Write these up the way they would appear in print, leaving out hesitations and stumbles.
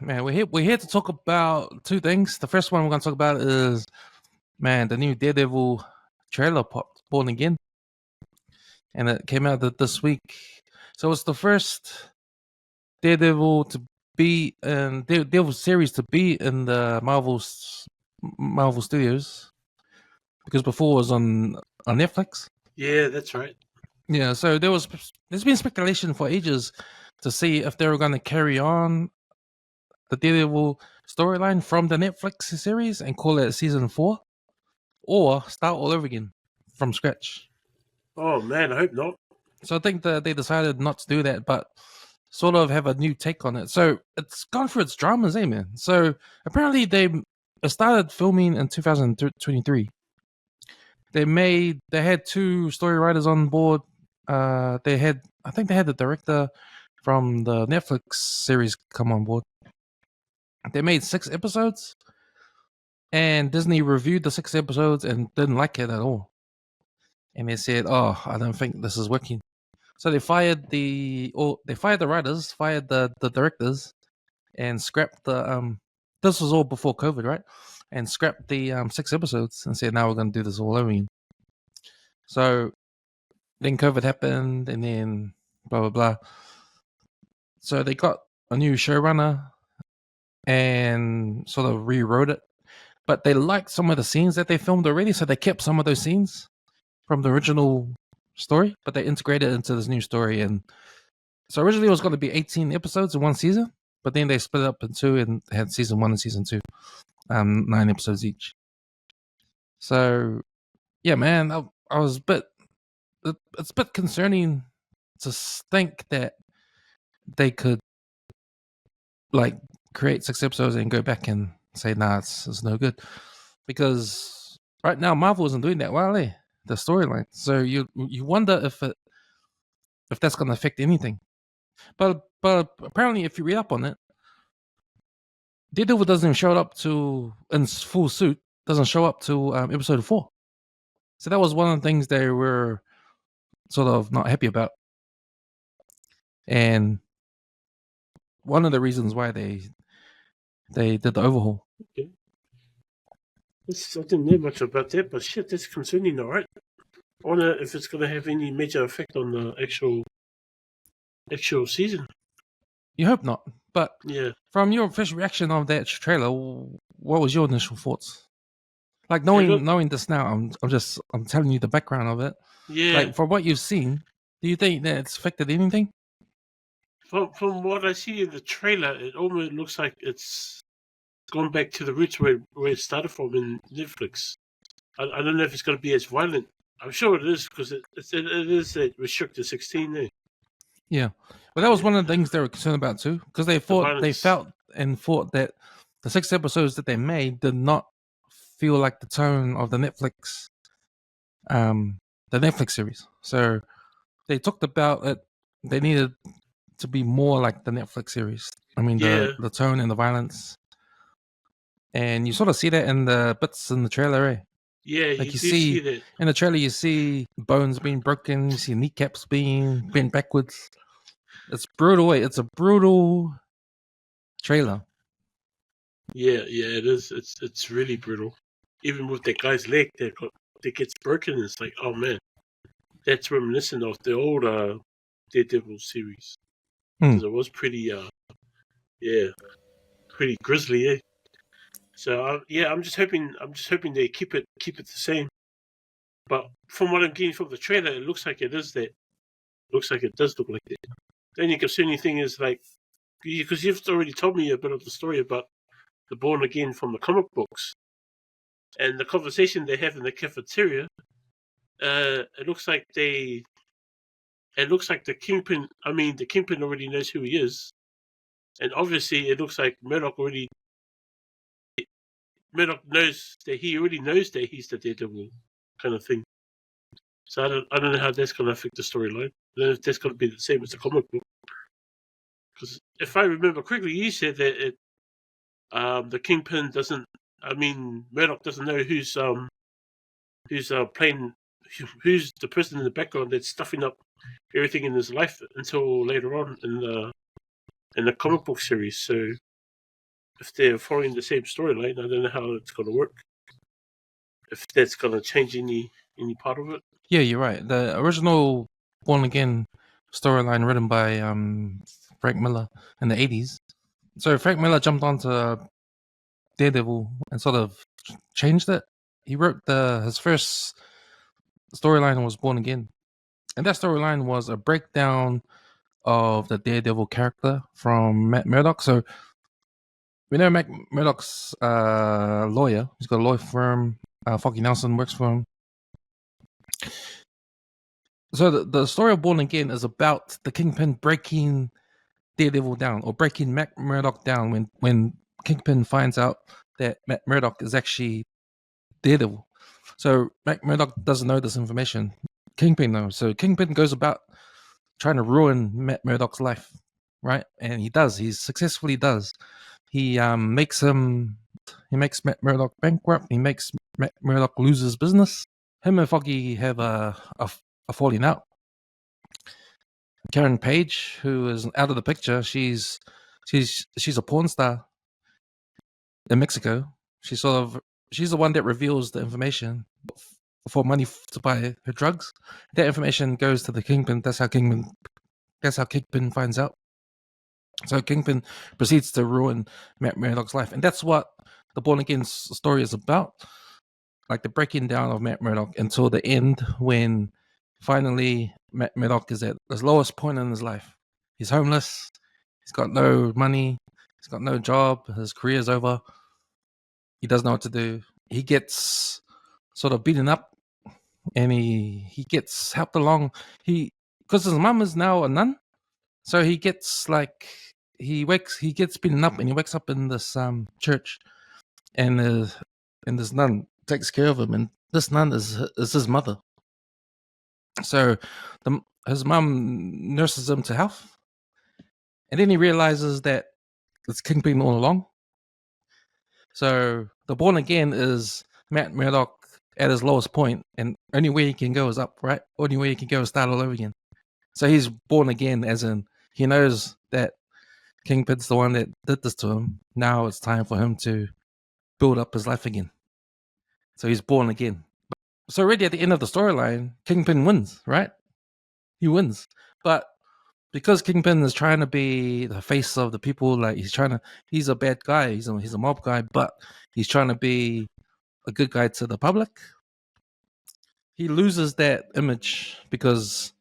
Man, we're here to talk about two things. The first one we're going to talk about is, man, the new Daredevil trailer popped, Born Again, and it came out this week. So it's the first Daredevil to be in Daredevil series to be in the Marvel Studios, because before it was on Netflix. Yeah, that's right. Yeah, so there's been speculation for ages to see if they were going to carry on the Daredevil storyline from the Netflix series and call it season 4, or start all over again from scratch. Oh man, I hope not. So I think that they decided not to do that, but sort of have a new take on it. So it's gone through its dramas, man. So apparently they started filming in 2023. They had two story writers on board. I think they had the director from the Netflix series come on board. They made 6 episodes, and Disney reviewed the 6 episodes and didn't like it at all. And they said, "Oh, I don't think this is working." So they fired the writers, fired the directors, and scrapped the. This was all before COVID, right? And scrapped the 6 episodes and said, "Now we're going to do this all over again." So then COVID happened, and then blah blah blah. So they got a new showrunner and sort of rewrote it, but they liked some of the scenes that they filmed already, so they kept some of those scenes from the original story, but they integrated it into this new story. And so originally it was going to be 18 episodes in one season, but then they split it up in 2 and had season 1 and season 2, 9 episodes each. So yeah, man, I was it's a bit concerning to think that they could like create 6 episodes and go back and say, nah, it's no good, because right now Marvel isn't doing that well, the storyline. So you wonder if that's going to affect anything. But apparently, if you read up on it, Daredevil doesn't even show up to in full suit. Doesn't show up to episode 4. So that was one of the things they were sort of not happy about, and one of the reasons why they did the overhaul. Okay. I didn't know much about that, but shit, that's concerning, all right. I wonder if it's going to have any major effect on the actual season. You hope not, but Yeah. from your first reaction of that trailer, what was your initial thoughts? Like knowing this now, I'm telling you the background of it. Yeah. Like from what you've seen, do you think that it's affected anything? From what I see in the trailer, it almost looks like it's gone back to the roots where it started from in Netflix. I don't know if it's going to be as violent. I'm sure it is, because it is restricted 16 there. Yeah, well, that was one of the things they were concerned about too, because they felt that the 6 episodes that they made did not feel like the tone of the Netflix series. So they talked about it. They needed to be more like the Netflix series. I mean, the tone and the violence, and you sort of see that in the bits in the trailer, eh? Yeah, like you see that in the trailer. You see bones being broken. You see kneecaps being bent backwards. It's brutal. It's a brutal trailer. Yeah, it is. It's really brutal. Even with that guy's leg that gets broken, it's like, oh man, that's reminiscent of the old Daredevil series, because it was pretty, pretty grisly, eh? So I'm just hoping they keep it the same. But from what I'm getting from the trailer, it looks like it is that. Looks like it does look like that. The only concerning thing is, like, because you've already told me a bit of the story about the Born Again from the comic books, and the conversation they have in the cafeteria. It looks like the Kingpin. I mean, the Kingpin already knows who he is, and obviously, it looks like Murdoch knows that he already knows that he's the Daredevil, kind of thing. So I don't know how that's going to affect the storyline. I don't know if that's going to be the same as the comic book. Because if I remember correctly, you said that the Kingpin doesn't. I mean, Murdoch doesn't know who's playing, who's the person in the background that's stuffing up everything in his life until later on in the comic book series. So if they're following the same storyline, I don't know how it's going to work. If that's going to change any part of it. Yeah, you're right. The original Born Again storyline written by Frank Miller in the 80s. So Frank Miller jumped onto Daredevil and sort of changed it. He wrote his first storyline was Born Again, and that storyline was a breakdown of the Daredevil character from Matt Murdock. So we know Matt Murdock's lawyer. He's got a law firm. Foggy Nelson works for him. So the story of Born Again is about the Kingpin breaking Daredevil down, or breaking Matt Murdock down when Kingpin finds out that Matt Murdock is actually Daredevil. So Matt Murdock doesn't know this information. Kingpin knows. So Kingpin goes about trying to ruin Matt Murdock's life, right? And he does. He successfully does. He makes Matt Murdock bankrupt. He makes Matt Murdock lose his business. Him and Foggy have a falling out. Karen Page, who is out of the picture, she's a porn star in Mexico. She's the one that reveals the information for money to buy her drugs. That information goes to the Kingpin. That's how Kingpin finds out. So Kingpin proceeds to ruin Matt Murdock's life, and that's what the Born Again story is about. Like the breaking down of Matt Murdock until the end, when finally Matt Murdock is at his lowest point in his life. He's homeless. He's got no money. He's got no job. His career's over. He doesn't know what to do. He gets sort of beaten up, and he gets helped along. Because his mum is now a nun, so he gets beaten up, and he wakes up in this church, and this nun takes care of him, and this nun is his mother. So his mum nurses him to health, and then he realizes that it's Kingpin all along. So the Born Again is Matt Murdock at his lowest point, and only way he can go is up, right? Only way he can go is start all over again. So he's born again, as in he knows that Kingpin's the one that did this to him. Now it's time for him to build up his life again. So he's born again. So already at the end of the storyline, Kingpin wins, right? He wins. But because Kingpin is trying to be the face of the people, like he's a bad guy, he's a mob guy, but he's trying to be a good guy to the public. He loses that image because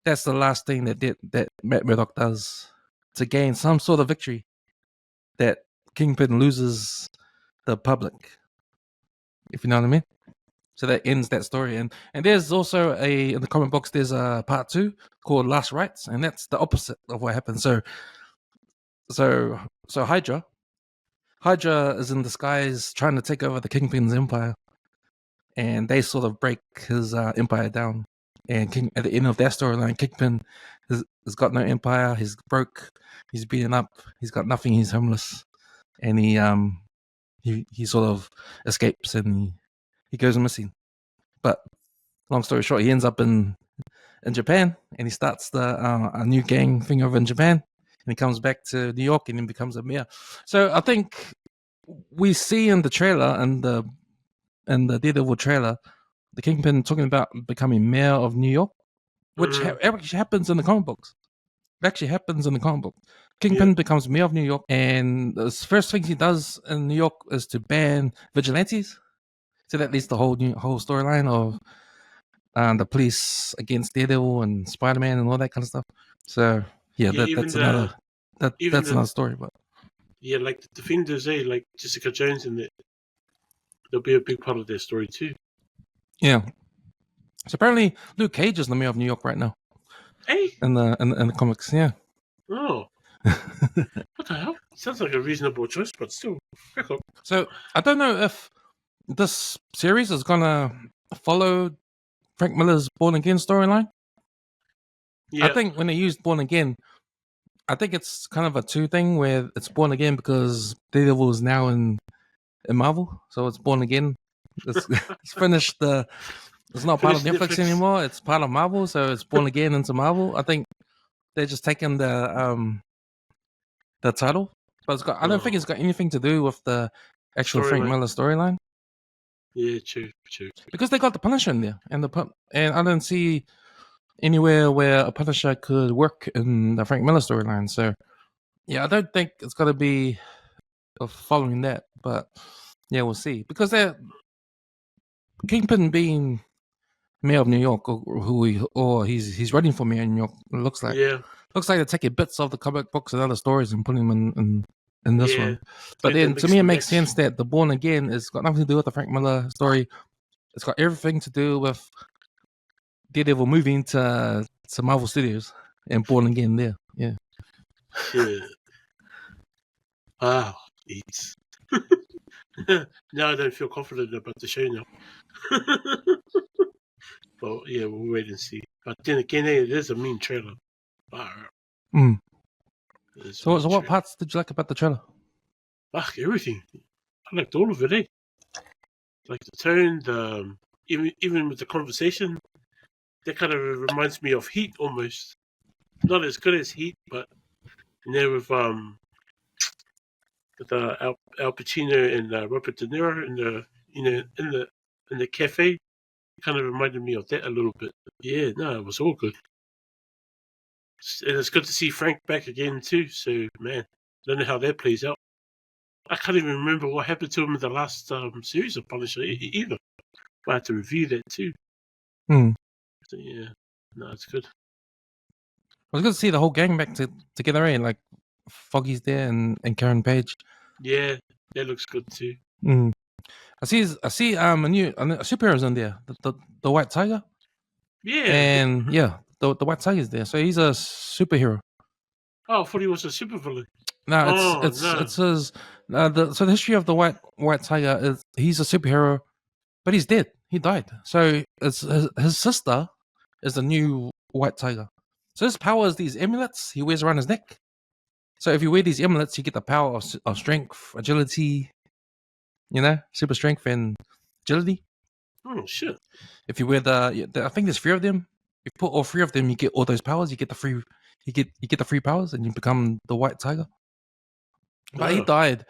that's the last thing that Matt Murdock does to gain some sort of victory. That Kingpin loses the public, if you know what I mean. So that ends that story, and there's also in the comic books there's a part 2 called Last Rites, and that's the opposite of what happened. So Hydra is in disguise trying to take over the Kingpin's empire, and they sort of break his empire down. And at the end of that storyline, Kingpin has got no empire. He's broke. He's beaten up. He's got nothing. He's homeless, and he sort of escapes and he goes missing. But long story short, he ends up in Japan, and he starts a new gang thing over in Japan, and he comes back to New York and then becomes a mayor. So I think we see in the trailer and the Daredevil trailer, the Kingpin talking about becoming mayor of New York, which actually happens in the comic books. It actually happens in the comic book. Kingpin becomes mayor of New York, and the first thing he does in New York is to ban vigilantes. So that leads the whole storyline of the police against Daredevil and Spider-Man and all that kind of stuff. So that's another story. But yeah, like the Defenders, like Jessica Jones, and they'll be a big part of their story too. Yeah. So apparently Luke Cage is the mayor of New York right now. Hey. In the comics, yeah. Oh. What the hell? Sounds like a reasonable choice, but still. So I don't know if this series is gonna follow Frank Miller's Born Again storyline. Yeah. I think when they used Born Again, I think it's kind of a 2 thing where it's Born Again because Daredevil is now in Marvel, so it's Born Again. It's finished it's not part of Netflix anymore. It's part of Marvel, so it's Born Again into Marvel. I think they're just taking the title but I don't think it's got anything to do with the actual Frank Miller storyline. Yeah, true. Because they got the Punisher in there, and I don't see anywhere where a Punisher could work in the Frank Miller storyline. So, yeah, I don't think it's going to be following that. But yeah, we'll see. Because they're Kingpin being mayor of New York, or he's running for mayor in New York. It looks like they're taking bits of the comic books and other stories and putting them in this one. But then to me, it makes sense that the Born Again has got nothing to do with the Frank Miller story. It's got everything to do with Daredevil moving to Marvel Studios and Born Again there. Yeah. Wow. It's now I don't feel confident about the show now. Well, yeah, we'll wait and see. But then again, it is a mean trailer. So what parts did you like about the trailer? Everything. I liked all of it, eh? Like the tone, even with the conversation, that kind of reminds me of Heat almost. Not as good as Heat, but with Al Pacino and Robert De Niro in the cafe, kind of reminded me of that a little bit. Yeah, no, it was all good. And it's good to see Frank back again too. So man, don't know how that plays out. I can't even remember what happened to him in the last series of Punisher either. I had to review that too. So yeah, no, it's good. I was good to see the whole gang back together, eh? Like Foggy's there and Karen Page. Yeah, that looks good too. I see a new superhero's in there. The White Tiger. Yeah. And the White Tiger's there. So he's a superhero. Oh, I thought he was a supervillain. No, it says so the history of the White Tiger is he's a superhero, but he's dead. He died. So it's his sister is the new White Tiger. So his power is these amulets he wears around his neck. So if you wear these amulets, you get the power of strength, agility, super strength and agility. Oh shit! If you wear I think there's 3 of them. If you put all 3 of them, you get all those powers. You get the free powers, and you become the White Tiger. But he died,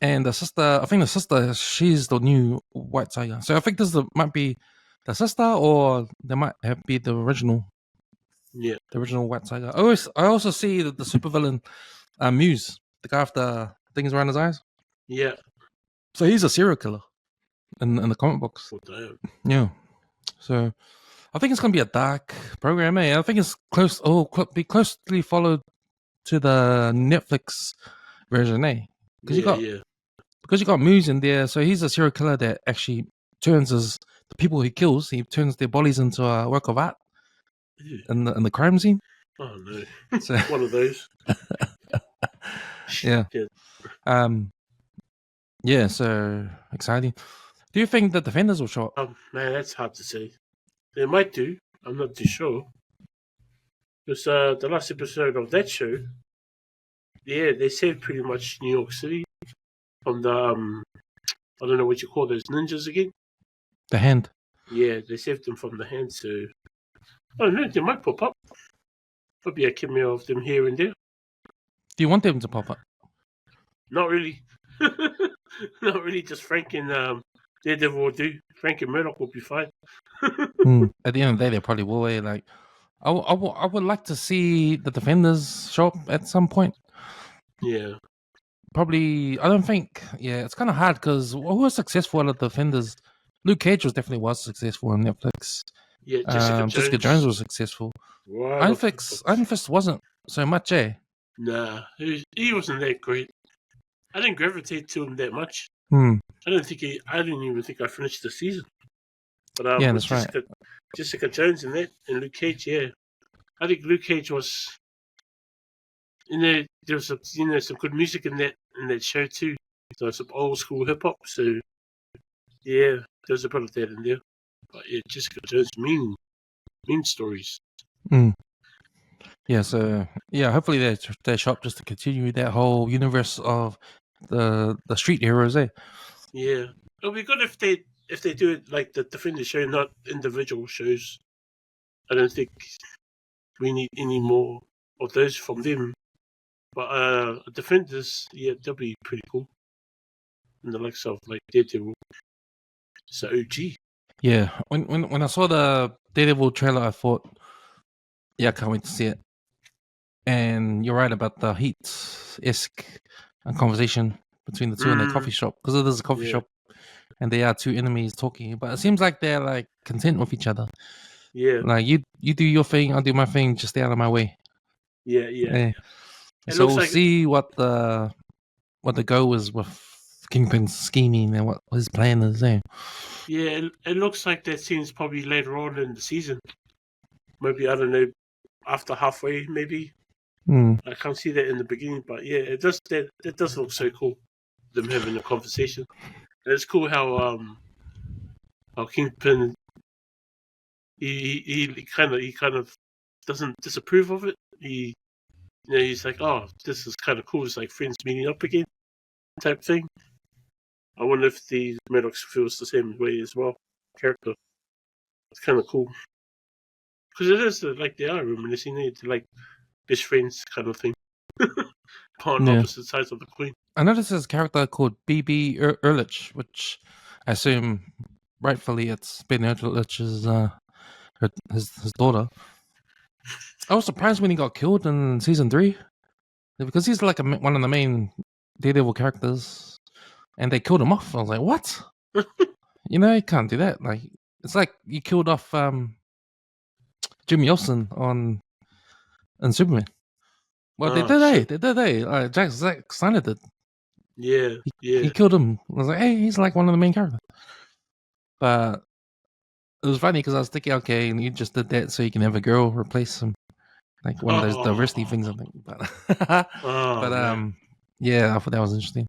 and the sister, she's the new White Tiger. So I think might be the sister, or there might be the original. Yeah, the original White Tiger. I also see the supervillain, Muse, the guy with the things around his eyes. Yeah. So he's a serial killer in the comic books. Oh, damn. Yeah. So I think it's gonna be a dark program. I think it's be closely followed to the Netflix version. Because you got Muse in there, so he's a serial killer that actually turns the people he kills. He turns their bodies into a work of art in the crime scene. Oh no! So, one of those. Yeah. Yeah. So exciting. Do you think the Defenders will show up? Man, that's hard to say. They might do. I'm not too sure. Because the last episode of that show, they saved pretty much New York City from the I don't know what you call those ninjas again. The Hand. Yeah, they saved them from the Hand. So I don't know. They might pop up. Probably a cameo of them here and there. Do you want them to pop up? Not really. Not really. Just Frank and Daredevil will do. Frank and Murdoch will be fine. At the end of the day, they probably will. Like, I would like to see the Defenders show up at some point. Yeah. Probably, I don't think. Yeah, it's kind of hard because who was successful out of the Defenders? Luke Cage was successful on Netflix. Yeah, Jessica Jones was successful. Iron Fist wasn't so much, eh? Nah, he wasn't that great. I didn't gravitate to him that much. I didn't even think I finished the season. But yeah, that's right. Jessica Jones and Luke Cage, yeah. I think Luke Cage was there was some good music in that show too. So some old school hip hop. So yeah, there's a bit of that in there. But yeah, Jessica Jones mean stories. Yeah, so hopefully they show up just to continue that whole universe of the street heroes, eh? Yeah, it'll be good if they do it like the Defender show, not individual shows. I don't think we need any more of those from them. But Defenders, yeah, that'll be pretty cool. And the likes of like Daredevil, it's an OG. Yeah, when I saw the Daredevil trailer, I thought, yeah, I can't wait to see it. And you're right about the Heat-esque conversation between the two in the coffee shop, because it is a coffee shop, and they are two enemies talking. But it seems like they're like content with each other. Yeah, Like you do your thing, I'll do my thing. Just stay out of my way. yeah. It So looks we'll like see what the go is with Kingpin's scheming and what his plan is there. yeah, it looks like that scene's probably later on in the season. Maybe I don't know, after halfway, maybe. I can't see that in the beginning, but yeah, it does. That does look so cool. Them having a conversation, and it's cool how Kingpin he kind of doesn't disapprove of it. He's like, oh, this is kind of cool. It's like friends meeting up again, type thing. I wonder if the Maddox feels the same way as well. Character, it's kind of cool because it is like they are reminiscing it to like best friends kind of thing, on opposite sides of the coin. I noticed there's a character called BB Ehrlich, which I assume rightfully it's Ben Ehrlich's his daughter. I was surprised when he got killed in season 3 because he's like one of the main Daredevil characters, and they killed him off. I was like, what? You can't do that. Like, it's like you killed off Jimmy Olsen on Superman. Well, they did. Zack Snyder did. Yeah. He killed him. I was like, hey, he's like one of the main characters. But it was funny because I was thinking, okay, and you just did that so you can have a girl replace him, like one of those diversity things, I think. But yeah, I thought that was interesting.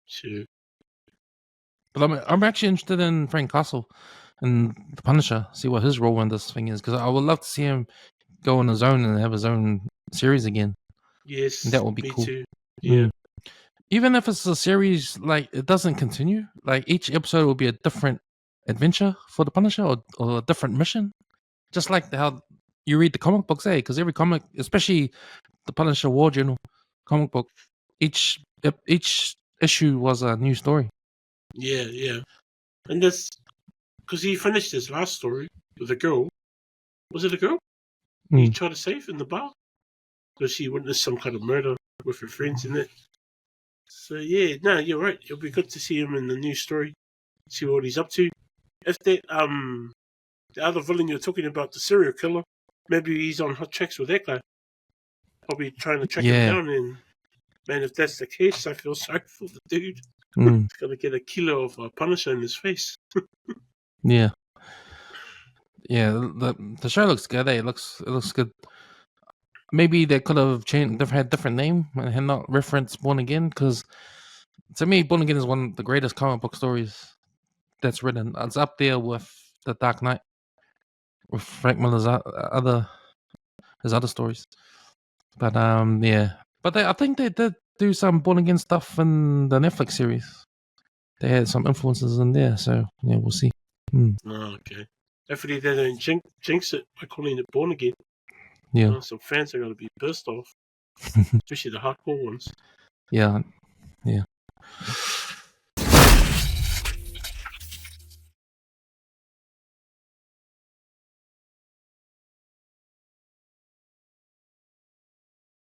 Sure. But I'm actually interested in Frank Castle and the Punisher. See what his role in this thing is, because I would love to see him go on his own and have his own series again. Yes, and that would be cool. Too. Yeah. Even if it's a series, like, it doesn't continue, like each episode will be a different adventure for the Punisher or a different mission, just like how you read the comic books, because every comic, especially the Punisher War Journal comic book, each issue was a new story. Yeah. And that's because he finished his last story with a girl. Was it a girl? He tried to save in the bar because she witnessed some kind of murder with her friends in it. So yeah, no, you're right. It'll be good to see him in the new story, see what he's up to. If the other villain you're talking about, the serial killer, maybe he's on hot tracks with that guy. Probably trying to track him down. And man, if that's the case, I feel sorry for the dude. He's gonna get a kilo of Punisher in his face. Yeah. The show looks good. It looks good. Maybe they could have had different name and had not referenced Born Again, because to me, Born Again is one of the greatest comic book stories that's written. It's up there with The Dark Knight, with Frank Miller's other stories. But but I think they did do some Born Again stuff in the Netflix series. They had some influences in there, so yeah, we'll see. Oh, okay. Hopefully they don't jinx it by calling it Born Again. Yeah. Some fans are going to be pissed off, especially the hardcore ones. Yeah.